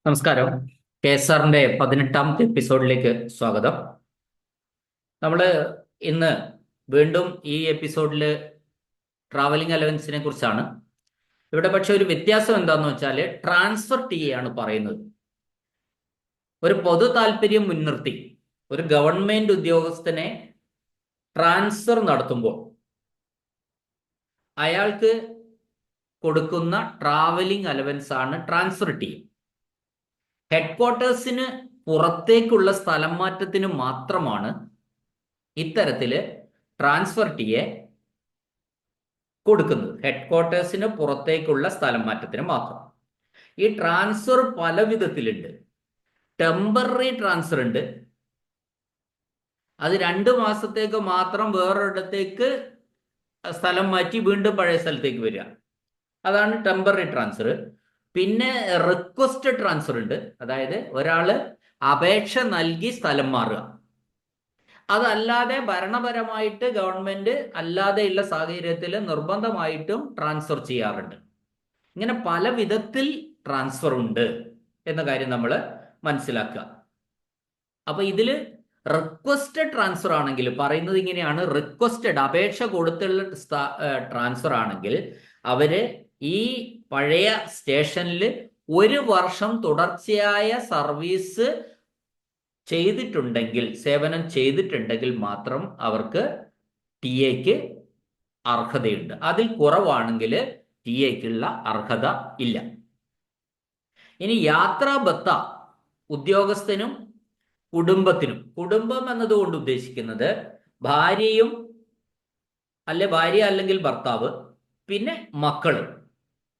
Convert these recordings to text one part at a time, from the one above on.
നമസ്കാരം. KSRന്റെ 18ാമത്തെ എപ്പിസോഡിലേക്ക് സ്വാഗതം. നമ്മൾ ഇന്ന് വീണ്ടും ഈ എപ്പിസോഡിൽ ട്രാവലിംഗ് അലവൻസിനെ കുറിച്ചാണ്. ഇവിടെ പക്ഷെ ഒരു വ്യത്യാസം എന്താണെന്ന് വെച്ചാൽ ട്രാൻസ്ഫർ ടി ആണ് പറയുന്നത്. ഒരു പൊതു താല്പര്യം മുൻനിർത്തി ഒരു ഗവൺമെന്റ് ഉദ്യോഗസ്ഥനെ ട്രാൻസ്ഫർ നടത്തുമ്പോൾ അയാൾക്ക് കൊടുക്കുന്ന ട്രാവലിംഗ് അലവൻസ് ആണ് ട്രാൻസ്ഫർ ടി. ഹെഡ്ക്വാർട്ടേഴ്സിന് പുറത്തേക്കുള്ള സ്ഥലം മാറ്റത്തിന് മാത്രമാണ് ഇത്തരത്തില് ട്രാൻസ്ഫർ ടിയെ കൊടുക്കുന്നത്. ഹെഡ്ക്വാർട്ടേഴ്സിന് പുറത്തേക്കുള്ള സ്ഥലം മാറ്റത്തിന് മാത്രം. ഈ ട്രാൻസ്ഫർ പല വിധത്തിലുണ്ട്. ടെമ്പററി ട്രാൻസ്ഫർ ഉണ്ട്, അത് 2 മാസത്തേക്ക് മാത്രം വേറൊരിടത്തേക്ക് സ്ഥലം മാറ്റി വീണ്ടും പഴയ സ്ഥലത്തേക്ക് വരിക, അതാണ് ടെമ്പററി ട്രാൻസ്ഫർ. പിന്നെ റിക്വസ്റ്റ് ട്രാൻസ്ഫർ ഉണ്ട്, അതായത് ഒരാള് അപേക്ഷ നൽകി സ്ഥലം മാറുക. അതല്ലാതെ ഭരണപരമായിട്ട് ഗവൺമെന്റ് അല്ലാതെയുള്ള സാഹചര്യത്തിൽ നിർബന്ധമായിട്ടും ട്രാൻസ്ഫർ ചെയ്യാറുണ്ട്. ഇങ്ങനെ പല വിധത്തിൽ ട്രാൻസ്ഫർ ഉണ്ട് എന്ന കാര്യം നമ്മൾ മനസ്സിലാക്കുക. അപ്പൊ ഇതില് റിക്വസ്റ്റഡ് ട്രാൻസ്ഫർ ആണെങ്കിൽ പറയുന്നത് ഇങ്ങനെയാണ്: റിക്വസ്റ്റഡ്, അപേക്ഷ കൊടുത്തുള്ള ട്രാൻസ്ഫർ ആണെങ്കിൽ അവര് ഈ പഴയ സ്റ്റേഷനിൽ 1 വർഷം തുടർച്ചയായ സർവീസ് ചെയ്തിട്ടുണ്ടെങ്കിൽ, സേവനം ചെയ്തിട്ടുണ്ടെങ്കിൽ മാത്രം അവർക്ക് ടി എക്ക് അർഹതയുണ്ട്. അതിൽ കുറവാണെങ്കിൽ ടി എക്കുള്ള അർഹത ഇല്ല. ഇനി യാത്രാബത്ത ഉദ്യോഗസ്ഥനും കുടുംബത്തിനും, കുടുംബം എന്നതുകൊണ്ട് ഉദ്ദേശിക്കുന്നത് ഭാര്യയും ഭാര്യ അല്ലെങ്കിൽ ഭർത്താവ്, പിന്നെ മക്കളും,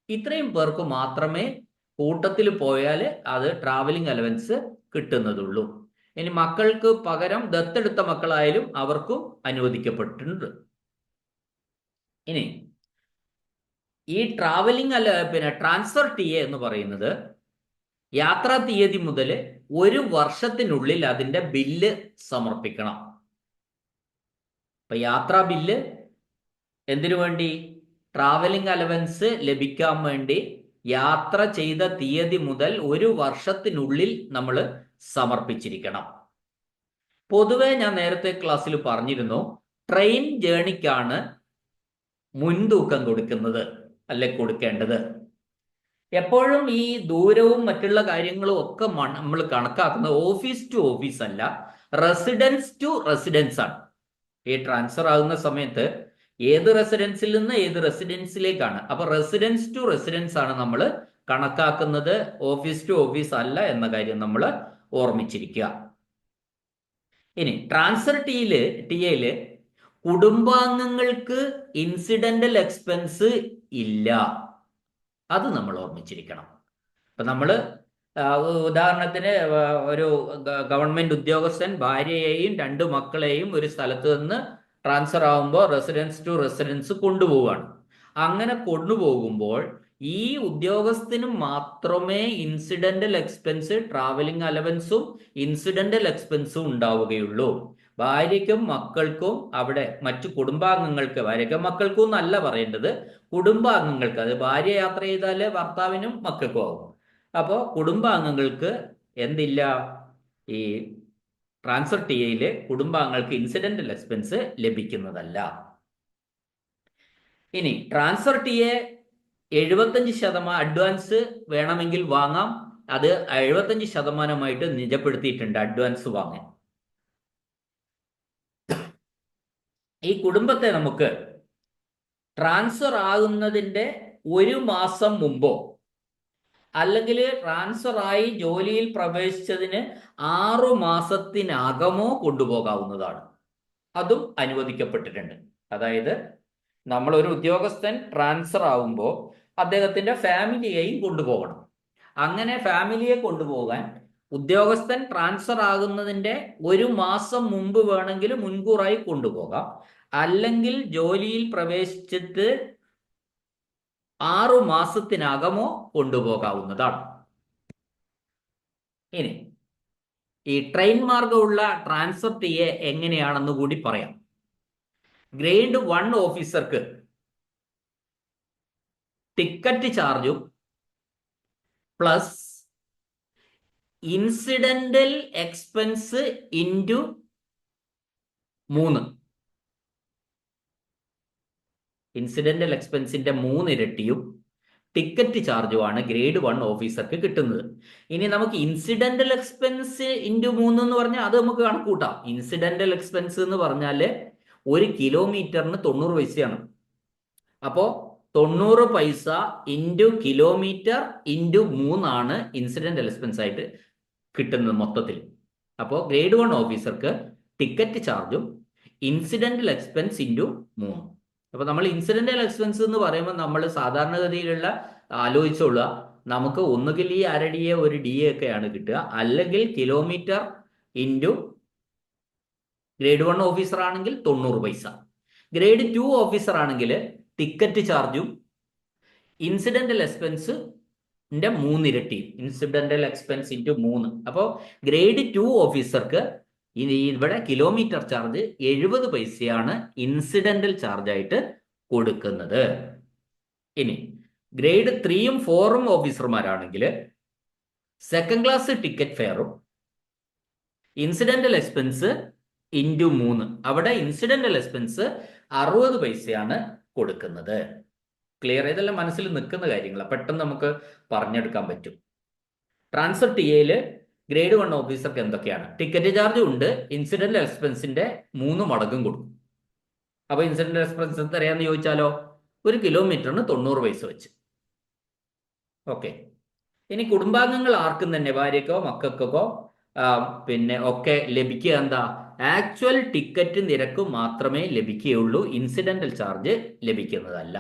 ഇത്രയും പേർക്ക് മാത്രമേ കൂട്ടത്തിൽ പോയാൽ അത് ട്രാവലിംഗ് അലവൻസ് കിട്ടുന്നതുള്ളൂ. ഇനി മക്കൾക്ക് പകരം ദത്തെടുത്ത മക്കളായാലും അവർക്കും അനുവദിക്കപ്പെട്ടിട്ടുണ്ട്. ഇനി ഈ ട്രാൻസ്ഫർ ടി എ എന്ന് പറയുന്നത് യാത്രാ തീയതി മുതൽ 1 വർഷത്തിനുള്ളിൽ അതിന്റെ ബില്ല് സമർപ്പിക്കണം. അപ്പൊ യാത്രാ ബില്ല് എന്തിനു വേണ്ടി? ട്രാവലിംഗ് അലവൻസ് ലഭിക്കാൻ വേണ്ടി യാത്ര ചെയ്ത തീയതി മുതൽ 1 വർഷത്തിനുള്ളിൽ നമ്മൾ സമർപ്പിച്ചിരിക്കണം. പൊതുവെ ഞാൻ നേരത്തെ ക്ലാസ്സിൽ പറഞ്ഞിരുന്നു, ട്രെയിൻ ജേണിക്കാണ് മുൻതൂക്കം കൊടുക്കുന്നത്, കൊടുക്കേണ്ടത്. എപ്പോഴും ഈ ദൂരവും മറ്റുള്ള കാര്യങ്ങളും ഒക്കെ നമ്മൾ കണക്കാക്കുന്നത് ഓഫീസ് ടു ഓഫീസ് അല്ല, റെസിഡൻസ് ടു റെസിഡൻസ് ആണ്. ഈ ട്രാൻസ്ഫർ ആകുന്ന സമയത്ത് ഏത് റെസിഡൻസിൽ നിന്ന് ഏത് റെസിഡൻസിലേക്കാണ്. അപ്പൊ റെസിഡൻസ് ടു റെസിഡൻസ് ആണ് നമ്മൾ കണക്കാക്കുന്നത്, ഓഫീസ് ടു ഓഫീസ് അല്ല എന്ന കാര്യം നമ്മൾ ഓർമ്മിച്ചിരിക്കുക. ഇനി ട്രാൻസ്ഫർ ടി എയില് കുടുംബാംഗങ്ങൾക്ക് ഇൻസിഡന്റൽ എക്സ്പെൻസ് ഇല്ല, അത് നമ്മൾ ഓർമ്മിച്ചിരിക്കണം. ഇപ്പൊ നമ്മള് ഉദാഹരണത്തിന് ഒരു ഗവൺമെന്റ് ഉദ്യോഗസ്ഥൻ ഭാര്യയെയും 2 മക്കളെയും ഒരു സ്ഥലത്ത് നിന്ന് ട്രാൻസ്ഫർ ആകുമ്പോൾ റെസിഡൻസ് ടു റെസിഡൻസ് കൊണ്ടുപോവുകയാണ്. അങ്ങനെ കൊണ്ടുപോകുമ്പോൾ ഈ ഉദ്യോഗസ്ഥന് മാത്രമേ ഇൻസിഡന്റൽ എക്സ്പെൻസ്, ട്രാവലിംഗ് അലവൻസും ഇൻസിഡന്റൽ എക്സ്പെൻസും ഉണ്ടാവുകയുള്ളൂ. ഭാര്യയ്ക്കും മക്കൾക്കും, അവിടെ മറ്റു കുടുംബാംഗങ്ങൾക്ക്, ഭാര്യയ്ക്കും മക്കൾക്കും എന്നല്ല പറയേണ്ടത്, കുടുംബാംഗങ്ങൾക്ക്, അത് ഭാര്യ യാത്ര ചെയ്താല് ഭർത്താവിനും മക്കൾക്കും ആകും. അപ്പോൾ കുടുംബാംഗങ്ങൾക്ക് എന്തില്ല? ഈ ട്രാൻസ്ഫർ ടി എയില് കുടുംബാംഗങ്ങൾക്ക് ഇൻസിഡന്റൽ എക്സ്പെൻസ് ലഭിക്കുന്നതല്ല. ഇനി ട്രാൻസ്ഫർ ടി എ 75% അഡ്വാൻസ് വേണമെങ്കിൽ വാങ്ങാം. അത് 75% നിജപ്പെടുത്തിയിട്ടുണ്ട് അഡ്വാൻസ് വാങ്ങാൻ. ഈ കുടുംബത്തെ നമുക്ക് ട്രാൻസ്ഫർ ആകുന്നതിന്റെ 1 മാസം മുമ്പോ അല്ലെങ്കിൽ ട്രാൻസ്ഫർ ആയി ജോലിയിൽ പ്രവേശിച്ചതിന് 6 മാസത്തിനകമോ കൊണ്ടുപോകാവുന്നതാണ്. അതും അനുവദിക്കപ്പെട്ടിട്ടുണ്ട്. അതായത് നമ്മൾ ഒരു ഉദ്യോഗസ്ഥൻ ട്രാൻസ്ഫർ ആവുമ്പോൾ അദ്ദേഹത്തിന്റെ ഫാമിലിയെയും കൊണ്ടുപോകണം. അങ്ങനെ ഫാമിലിയെ കൊണ്ടുപോകാൻ ഉദ്യോഗസ്ഥൻ ട്രാൻസ്ഫർ ആകുന്നതിന്റെ 1 മാസം മുമ്പ് വേണമെങ്കിൽ മുൻകൂറായി കൊണ്ടുപോകാം, അല്ലെങ്കിൽ ജോലിയിൽ പ്രവേശിച്ചിട്ട് 6 മാസത്തിനകമോ കൊണ്ടുപോകാവുന്നതാണ്. ഇനി ഈ ട്രെയിൻ മാർഗമുള്ള ട്രാൻസ്ഫർ ടി എ എങ്ങനെയാണെന്ന് കൂടി പറയാം. ഗ്രേഡ് 1 ഓഫീസർക്ക് ടിക്കറ്റ് ചാർജും plus incidental expense into 3. Incidental എക്സ്പെൻസിന്റെ 3 ഇരട്ടിയും ടിക്കറ്റ് ചാർജുമാണ് ഗ്രേഡ് 1 ഓഫീസർക്ക് കിട്ടുന്നത്. ഇനി നമുക്ക് ഇൻസിഡന്റൽ എക്സ്പെൻസ് ഇൻറ്റു 3 എന്ന് പറഞ്ഞാൽ അത് നമുക്ക് കണക്കൂട്ടാം. ഇൻസിഡന്റൽ എക്സ്പെൻസ് എന്ന് പറഞ്ഞാൽ 1 കിലോമീറ്ററിന് 90 പൈസയാണ്. അപ്പോൾ 90 പൈസ ഇൻറ്റു കിലോമീറ്റർ ഇൻറ്റു 3 ആണ് ഇൻസിഡന്റൽ എക്സ്പെൻസ് ആയിട്ട് കിട്ടുന്നത് മൊത്തത്തിൽ. അപ്പോൾ ഗ്രേഡ് 1 ഓഫീസർക്ക് ടിക്കറ്റ് ചാർജും ഇൻസിഡന്റൽ എക്സ്പെൻസ് ഇൻറ്റു 3. അപ്പോൾ നമ്മൾ ഇൻസിഡന്റൽ എക്സ്പെൻസ് എന്ന് പറയുമ്പോൾ നമ്മൾ സാധാരണഗതിയിലുള്ള ആലോചിച്ചോളുക, നമുക്ക് ഒന്നുകിൽ ഈ അരടിയെ ഒരു ഡി എ ഒക്കെയാണ് കിട്ടുക, അല്ലെങ്കിൽ കിലോമീറ്റർ ഇൻറ്റു ഗ്രേഡ് 1 ഓഫീസർ ആണെങ്കിൽ 90 പൈസ. ഗ്രേഡ് 2 ഓഫീസർ ആണെങ്കിൽ ടിക്കറ്റ് ചാർജും ഇൻസിഡന്റൽ എക്സ്പെൻസിന്റെ 3 ഇരട്ടിയും. Incidental expense into 3. അപ്പോൾ ഗ്രേഡ് 2 ഓഫീസർക്ക് ഇവിടെ കിലോമീറ്റർ ചാർജ് 70 പൈസയാണ് ഇൻസിഡന്റൽ ചാർജ് ആയിട്ട് കൊടുക്കുന്നത്. ഇനി ഗ്രേഡ് 3ഉം 4ഉം ഓഫീസർമാരാണെങ്കിൽ സെക്കൻഡ് ക്ലാസ് ടിക്കറ്റ് ഫെയറും ഇൻസിഡന്റൽ എക്സ്പെൻസ് ഇൻറ്റു 3. അവിടെ ഇൻസിഡന്റൽ എക്സ്പെൻസ് 60 പൈസയാണ് കൊടുക്കുന്നത്. ക്ലിയർ? ഇതെല്ലാം മനസ്സിൽ നിൽക്കുന്ന കാര്യങ്ങളാണ്, പെട്ടെന്ന് നമുക്ക് പറഞ്ഞെടുക്കാൻ പറ്റും. ട്രാൻസ്ഫർ ടി എയിൽ ഗ്രേഡ് 1 ഓഫീസർക്ക് എന്തൊക്കെയാണ്? ടിക്കറ്റ് ചാർജും ഉണ്ട്, ഇൻസിഡന്റൽ എക്സ്പെൻസിന്റെ 3 മടങ്ങും കൊടുക്കും. അപ്പൊ ഇൻസിഡന്റൽ എക്സ്പെൻസ് എത്രയാന്ന് ചോദിച്ചാലോ, 1 കിലോമീറ്ററിന് 90 പൈസ വെച്ച്. ഓക്കെ. ഇനി കുടുംബാംഗങ്ങൾ ആർക്കും തന്നെ, ഭാര്യക്കോ മക്കൾക്കോ പിന്നെ ഒക്കെ ലഭിക്കുക എന്താ? ആക്ച്വൽ ടിക്കറ്റ് നിരക്ക് മാത്രമേ ലഭിക്കുകയുള്ളൂ, ഇൻസിഡന്റൽ ചാർജ് ലഭിക്കുന്നതല്ല.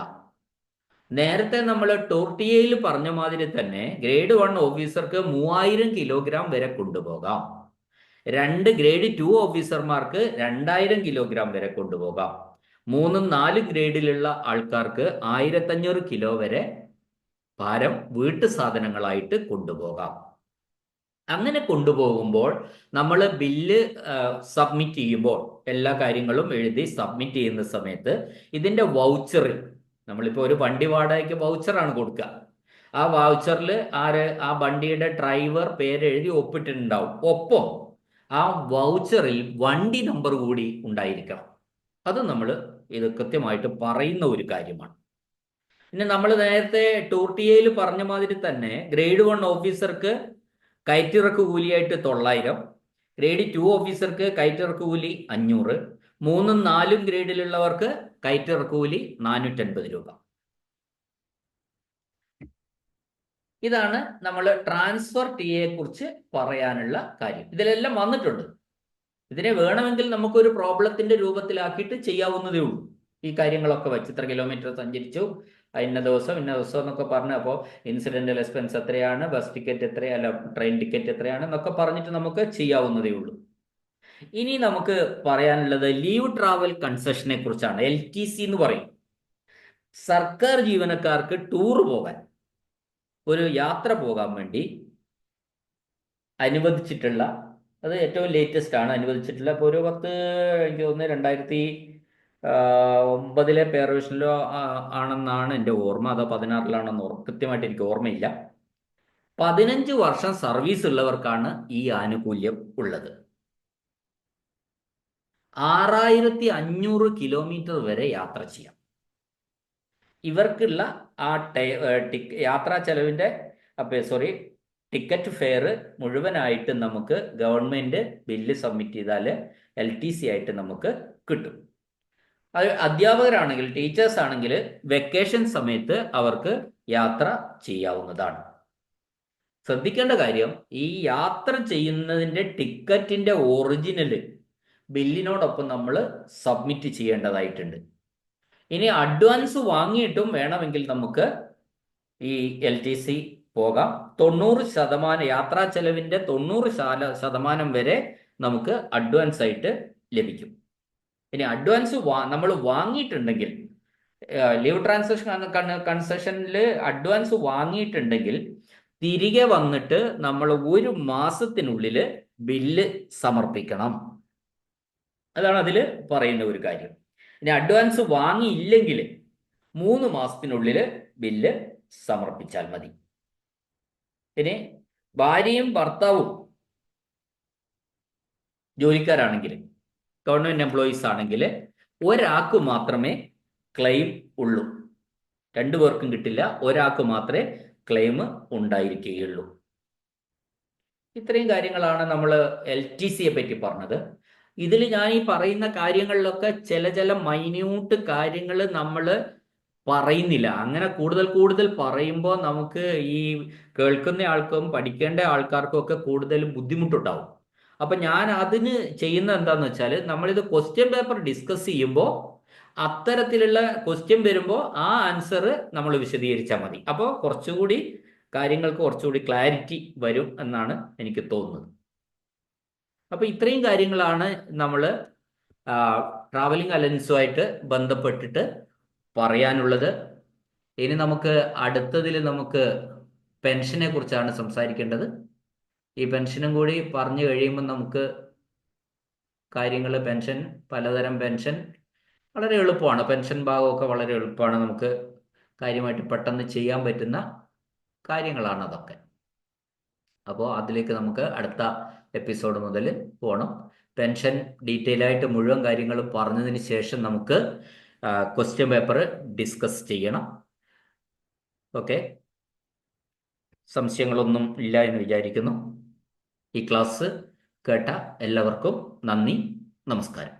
നേരത്തെ നമ്മൾ ടോർട്ടിയയിൽ പറഞ്ഞ മാതിരി തന്നെ ഗ്രേഡ് 1 ഓഫീസർക്ക് 3000 കിലോഗ്രാം വരെ കൊണ്ടുപോകാം. ഗ്രേഡ് 2 ഓഫീസർമാർക്ക് 2000 കിലോഗ്രാം വരെ കൊണ്ടുപോകാം. 3, 4 ഗ്രേഡിലുള്ള ആൾക്കാർക്ക് 1500 കിലോ വരെ ഭാരം വീട്ടു സാധനങ്ങളായിട്ട് കൊണ്ടുപോകാം. അങ്ങനെ കൊണ്ടുപോകുമ്പോൾ നമ്മൾ ബില്ല് സബ്മിറ്റ് ചെയ്യുമ്പോൾ എല്ലാ കാര്യങ്ങളും എഴുതി സബ്മിറ്റ് ചെയ്യുന്ന സമയത്ത് ഇതിന്റെ വൗച്ചറിൽ, നമ്മളിപ്പോൾ ഒരു വണ്ടി വാടകയ്ക്ക് വൗച്ചറാണ് കൊടുക്കുക, ആ വൗച്ചറിൽ ആ വണ്ടിയുടെ ഡ്രൈവർ പേരെഴുതി ഒപ്പിട്ടിട്ടുണ്ടാവും. ഒപ്പം ആ വൗച്ചറിൽ വണ്ടി നമ്പർ കൂടി ഉണ്ടായിരിക്കണം. അത് നമ്മൾ ഇത് കൃത്യമായിട്ട് പറയുന്ന ഒരു കാര്യമാണ്. പിന്നെ നമ്മൾ നേരത്തെ ടൂർട്ടിയയിൽ പറഞ്ഞ മാതിരി തന്നെ ഗ്രേഡ് 1 ഓഫീസർക്ക് കയറ്റിറക്ക് കൂലിയായിട്ട് 900, ഗ്രേഡ് 2 ഓഫീസർക്ക് കയറ്റിറക്ക് കൂലി 500, 3ഉം 4ഉം ഗ്രേഡിലുള്ളവർക്ക് കയറ്റിറക്ക് കൂലി 450 രൂപ. ഇതാണ് നമ്മൾ ട്രാൻസ്ഫർ ടി എയെ കുറിച്ച് പറയാനുള്ള കാര്യം. ഇതിലെല്ലാം വന്നിട്ടുണ്ട്. ഇതിനെ വേണമെങ്കിൽ നമുക്കൊരു പ്രോബ്ലത്തിന്റെ രൂപത്തിലാക്കിയിട്ട് ചെയ്യാവുന്നതേ ഉള്ളൂ. ഈ കാര്യങ്ങളൊക്കെ വെച്ച് ഇത്ര കിലോമീറ്റർ സഞ്ചരിച്ചു, ഇന്ന ദിവസം എന്നൊക്കെ പറഞ്ഞപ്പോൾ ഇൻസിഡന്റൽ എക്സ്പെൻസ് എത്രയാണ്, ബസ് ടിക്കറ്റ് എത്രയല്ല, ട്രെയിൻ ടിക്കറ്റ് എത്രയാണ് എന്നൊക്കെ പറഞ്ഞിട്ട് നമുക്ക് ചെയ്യാവുന്നതേ ഉള്ളൂ. ഇനി നമുക്ക് പറയാനുള്ളത് ലീവ് ട്രാവൽ കൺസെഷനെ കുറിച്ചാണ്. LTC എന്ന് പറയും. സർക്കാർ ജീവനക്കാർക്ക് ടൂർ പോകാൻ, ഒരു യാത്ര പോകാൻ വേണ്ടി അനുവദിച്ചിട്ടുള്ള, അത് ഏറ്റവും ലേറ്റസ്റ്റ് ആണ് അനുവദിച്ചിട്ടുള്ള. ഇപ്പോൾ ഒരു എനിക്ക് തോന്നുന്നു 2009 പേ റിവിഷനിലോ ആണെന്നാണ് എൻ്റെ ഓർമ്മ, അതോ 2016 കൃത്യമായിട്ട് എനിക്ക് ഓർമ്മയില്ല. 15 വർഷം സർവീസ് ഉള്ളവർക്കാണ് ഈ ആനുകൂല്യം ഉള്ളത്. 6500 കിലോമീറ്റർ വരെ യാത്ര ചെയ്യാം. ഇവർക്കുള്ള ആ യാത്രാ ചെലവിന്റെ ടിക്കറ്റ് ഫെയർ മുഴുവനായിട്ട് നമുക്ക് ഗവൺമെന്റ് ബില്ല് സബ്മിറ്റ് ചെയ്താൽ LTC ആയിട്ട് നമുക്ക് കിട്ടും. അത് അധ്യാപകരാണെങ്കിൽ, ടീച്ചേഴ്സ് ആണെങ്കിൽ വെക്കേഷൻ സമയത്ത് അവർക്ക് യാത്ര ചെയ്യാവുന്നതാണ്. ശ്രദ്ധിക്കേണ്ട കാര്യം, ഈ യാത്ര ചെയ്യുന്നതിന്റെ ടിക്കറ്റിന്റെ ഒറിജിനല് ബില്ലിനോടൊപ്പം നമ്മൾ സബ്മിറ്റ് ചെയ്യേണ്ടതായിട്ടുണ്ട്. ഇനി അഡ്വാൻസ് വാങ്ങിയിട്ടും വേണമെങ്കിൽ നമുക്ക് ഈ LTC പോകാം. 90% യാത്രാ ചെലവിന്റെ 90% വരെ നമുക്ക് അഡ്വാൻസ് ആയിട്ട് ലഭിക്കും. ഇനി അഡ്വാൻസ് നമ്മൾ വാങ്ങിയിട്ടുണ്ടെങ്കിൽ, ലീവ് ട്രാൻസാക്ഷൻ കൺസെഷനിൽ അഡ്വാൻസ് വാങ്ങിയിട്ടുണ്ടെങ്കിൽ തിരികെ വന്നിട്ട് നമ്മൾ 1 മാസത്തിനുള്ളിൽ ബില്ല് സമർപ്പിക്കണം. അതാണ് അതിൽ പറയുന്ന ഒരു കാര്യം. ഇനി അഡ്വാൻസ് വാങ്ങിയില്ലെങ്കിൽ 3 മാസത്തിനുള്ളിൽ ബില്ല് സമർപ്പിച്ചാൽ മതി. ഇനി ഭാര്യയും ഭർത്താവും ജോലിക്കാരാണെങ്കിൽ, ഗവൺമെന്റ് എംപ്ലോയീസ് ആണെങ്കിൽ ഒരാൾക്ക് മാത്രമേ ക്ലെയിം ഉള്ളൂ. രണ്ടു പേർക്കും കിട്ടില്ല, ഒരാൾക്ക് മാത്രമേ ക്ലെയിം ഉണ്ടായിരിക്കുകയുള്ളൂ. ഇത്രയും കാര്യങ്ങളാണ് നമ്മൾ LTCയെ പറ്റി പറഞ്ഞത്. ഇതിൽ ഞാൻ ഈ പറയുന്ന കാര്യങ്ങളിലൊക്കെ ചില മൈന്യൂട്ട് കാര്യങ്ങൾ നമ്മൾ പറയുന്നില്ല. അങ്ങനെ കൂടുതൽ കൂടുതൽ പറയുമ്പോൾ നമുക്ക് ഈ കേൾക്കുന്ന ആൾക്കും പഠിക്കേണ്ട ആൾക്കാർക്കും ഒക്കെ കൂടുതൽ ബുദ്ധിമുട്ടുണ്ടാവും. അപ്പൊ ഞാൻ അതിന് ചെയ്യുന്ന എന്താന്ന് വെച്ചാൽ, നമ്മളിത് ക്വസ്റ്റ്യൻ പേപ്പർ ഡിസ്കസ് ചെയ്യുമ്പോൾ അത്തരത്തിലുള്ള ക്വസ്റ്റ്യൻ വരുമ്പോൾ ആ ആൻസർ നമ്മൾ വിശദീകരിച്ചാൽ മതി. അപ്പോൾ കുറച്ചുകൂടി കാര്യങ്ങൾക്ക് കുറച്ചുകൂടി ക്ലാരിറ്റി വരും എന്നാണ് എനിക്ക് തോന്നുന്നത്. അപ്പൊ ഇത്രയും കാര്യങ്ങളാണ് നമ്മൾ ട്രാവലിംഗ് അലവൻസുമായിട്ട് ബന്ധപ്പെട്ടിട്ട് പറയാനുള്ളത്. ഇനി നമുക്ക് അടുത്തതിൽ നമുക്ക് പെൻഷനെ കുറിച്ചാണ് സംസാരിക്കേണ്ടത്. ഈ പെൻഷനും കൂടി പറഞ്ഞു കഴിയുമ്പോൾ നമുക്ക് കാര്യങ്ങൾ, പെൻഷൻ, പലതരം പെൻഷൻ വളരെ എളുപ്പമാണ്. പെൻഷൻ ഭാഗമൊക്കെ വളരെ എളുപ്പമാണ്, നമുക്ക് കാര്യമായിട്ട് പെട്ടെന്ന് ചെയ്യാൻ പറ്റുന്ന കാര്യങ്ങളാണ് അതൊക്കെ. അപ്പോൾ അതിലേക്ക് നമുക്ക് അടുത്ത എപ്പിസോഡ് മുതൽ പോകണം. പെൻഷൻ ഡീറ്റെയിൽ ആയിട്ട് മുഴുവൻ കാര്യങ്ങളും പറഞ്ഞതിന് ശേഷം നമുക്ക് ക്വസ്റ്റ്യൻ പേപ്പർ ഡിസ്കസ് ചെയ്യണം. ഓക്കെ, സംശയങ്ങളൊന്നും ഇല്ല എന്ന് വിചാരിക്കുന്നു. ഈ ക്ലാസ് കേട്ട എല്ലാവർക്കും നന്ദി, നമസ്കാരം.